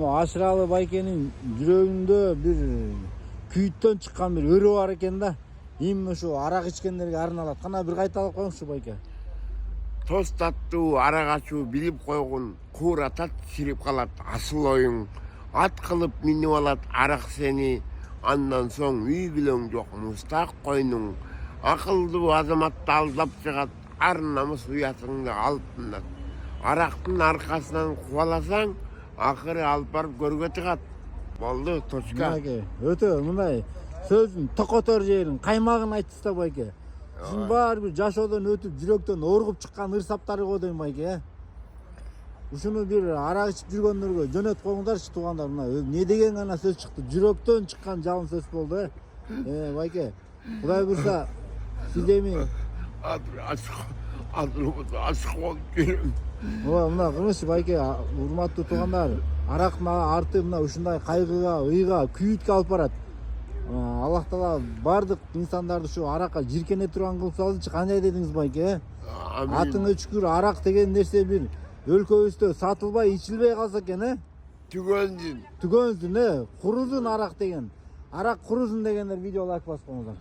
Ашыралы байкенин жүрөгүндө бир күйүттөн чыккан бир өрөө бар экен да. Именно ушу арак ичкендерге арналат. Кана бир кайталап коюңузчу байке. Тоз таттуу арак ачуу билип койгон куур атат, сирип калат асыл оюң. Ат кылып минип алат арак сени, андан соң үй бүлөң жок мустак койнуң. Акылдуу азаматты алдап чыгат, ар намыс уятыңды алып тынат. Арактын аркасынан кубаласаң, акыры алып барып көргө тыгат. Болду, точка. Байке, өтө мындай сөздүн токотор жерин, каймагын айтты да байке. Сиздин баары бир жашоодон өтүп, жүрөктөн оргуп чыккан ырсаптары го дейм байке. Ушуну бир арак ичип жүргөндөргө жөнөтүп койгуңдарчы туугандар. Мына эмне деген гана сөз чыкты. Жүрөктөн чыккан жалын сөз болду. Байке, Кудай буйрса сиз эми Ашык болуп жүрөм. мына кырыңызчы байке, урматтуу туугандар. Арактын арты мына ушундай кайгыга, ыйга, күйүткө алып барат. Аллах Таала бардык инсандарды ушу аракка жиркене турган кылып салсынчы. Кандай дедиңиз байке? Атыңа шүкүр, арак деген нерсе бир өлкөбүздө сатылбай, ичилбей калса экен, Түгөндүн. Түгөнсүн, курузун арак деген. Арак курузун дегендер видео лайк басып коюңуздар.